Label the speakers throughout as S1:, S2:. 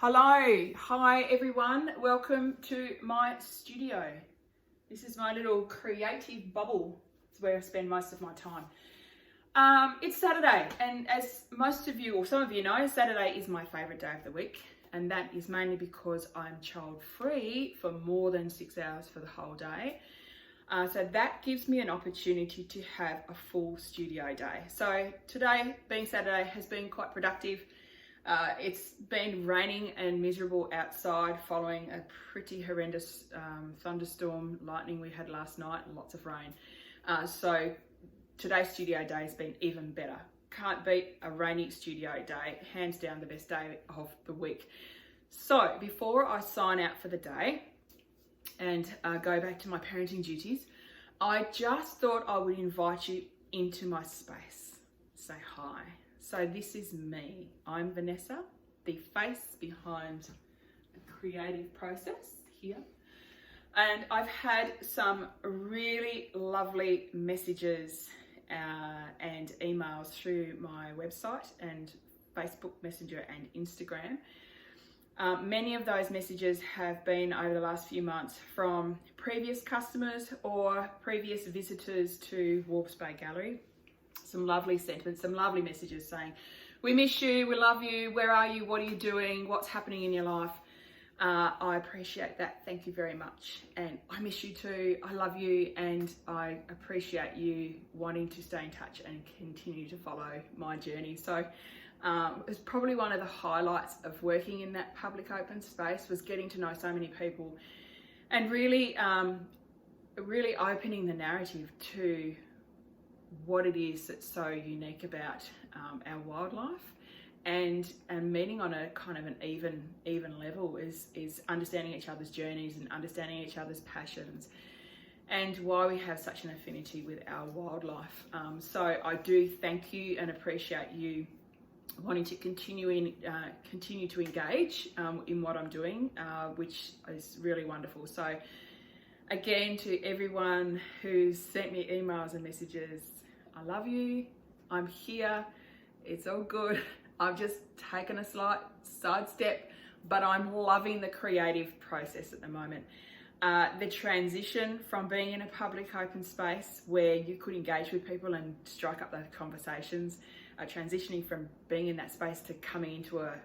S1: Hello, hi everyone, welcome to my studio. This is my little creative bubble. It's where I spend most of my time. It's Saturday, and as most of you or some of you know, Saturday is my favourite day of the week, and that is mainly because I'm child free for more than 6 hours for the whole day. So that gives me an opportunity to have a full studio day. So today, being Saturday, has been quite productive. It's been raining and miserable outside following a pretty horrendous thunderstorm, lightning we had last night, and lots of rain. So today's studio day has been even better. Can't beat a rainy studio day, hands down the best day of the week. So before I sign out for the day and go back to my parenting duties, I just thought I would invite you into my space. Say hi. So this is me. I'm Vanessa, the face behind the creative process here. And I've had some really lovely messages and emails through my website and Facebook Messenger and Instagram. Many of those messages have been over the last few months from previous customers or previous visitors to Warps Bay Gallery. Some lovely sentiments, some lovely messages saying, we miss you, we love you, where are you, what are you doing, what's happening in your life. I appreciate that, thank you very much. And I miss you too, I love you, and I appreciate you wanting to stay in touch and continue to follow my journey. So it's probably one of the highlights of working in that public open space, was getting to know so many people and really opening the narrative to what it is that's so unique about our wildlife, and meeting on a kind of an even level is understanding each other's journeys and understanding each other's passions and why we have such an affinity with our wildlife. So I do thank you and appreciate you wanting to continue to engage in what I'm doing, which is really wonderful. So again, to everyone who's sent me emails and messages, I love you, I'm here, it's all good. I've just taken a slight sidestep, but I'm loving the creative process at the moment. The transition from being in a public open space where you could engage with people and strike up those conversations, transitioning from being in that space to coming into a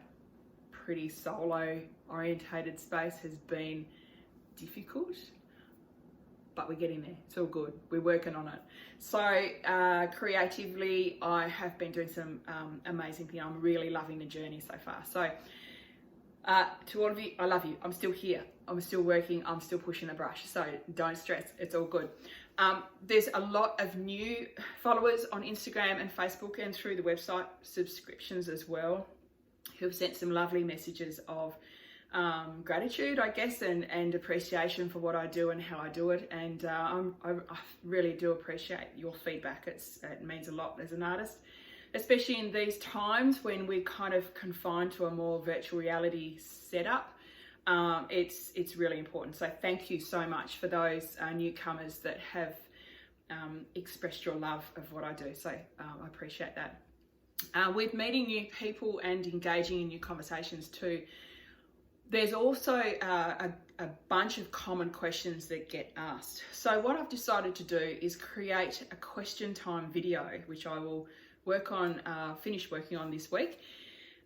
S1: pretty solo orientated space has been difficult. But we're getting there, it's all good, we're working on it. So creatively, I have been doing some amazing things. I'm really loving the journey so far. So to all of you, I love you, I'm still here, I'm still working, I'm still pushing the brush, so don't stress, it's all good. There's a lot of new followers on Instagram and Facebook and through the website subscriptions as well, who've sent some lovely messages of gratitude, I guess, and appreciation for what I do and how I do it. And I really do appreciate your feedback. It means a lot as an artist, especially in these times when we're kind of confined to a more virtual reality setup. It's really important. So thank you so much for those newcomers that have expressed your love of what I do. So I appreciate that. With meeting new people and engaging in new conversations too, there's also a bunch of common questions that get asked. So what I've decided to do is create a question time video, which I will finish working on this week.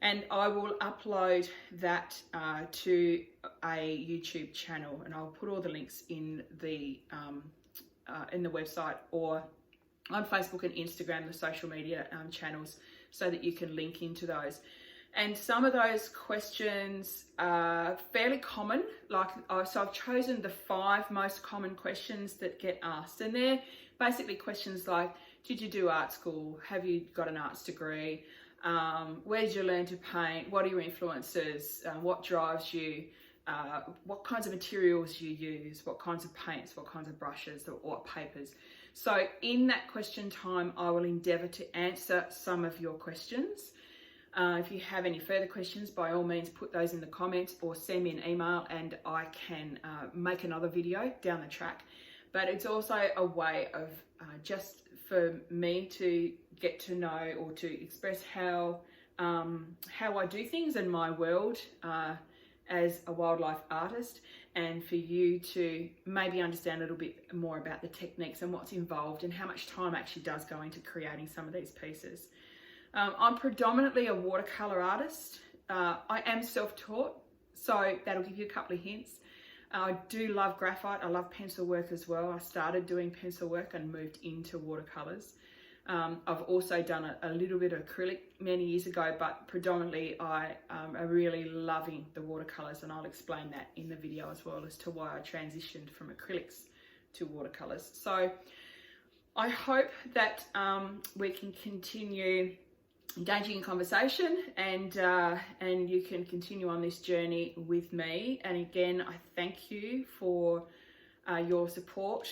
S1: And I will upload that to a YouTube channel, and I'll put all the links in the website or on Facebook and Instagram, the social media channels, so that you can link into those. And some of those questions are fairly common, so I've chosen the 5 most common questions that get asked. And they're basically questions like, did you do art school? Have you got an arts degree? Where did you learn to paint? What are your influences? What drives you? What kinds of materials you use? What kinds of paints? What kinds of brushes? Or what papers? So in that question time, I will endeavour to answer some of your questions. If you have any further questions, by all means put those in the comments or send me an email and I can make another video down the track. But it's also a way of just for me to get to know or to express how how I do things in my world as a wildlife artist, and for you to maybe understand a little bit more about the techniques and what's involved and how much time actually does go into creating some of these pieces. I'm predominantly a watercolor artist. I am self-taught, so that'll give you a couple of hints. I do love graphite. I love pencil work as well. I started doing pencil work and moved into watercolors. I've also done a little bit of acrylic many years ago, but predominantly I am really loving the watercolors, and I'll explain that in the video as well as to why I transitioned from acrylics to watercolors. So I hope that we can continue engaging in conversation, and you can continue on this journey with me. And again, I thank you for your support.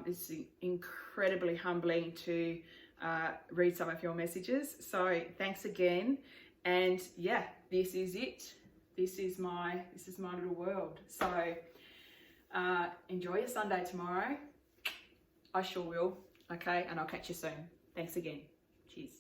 S1: It's incredibly humbling to read some of your messages, so thanks again. And yeah, this is it. This is my little world. So enjoy your Sunday tomorrow. I sure will. Okay, and I'll catch you soon. Thanks again. Cheers.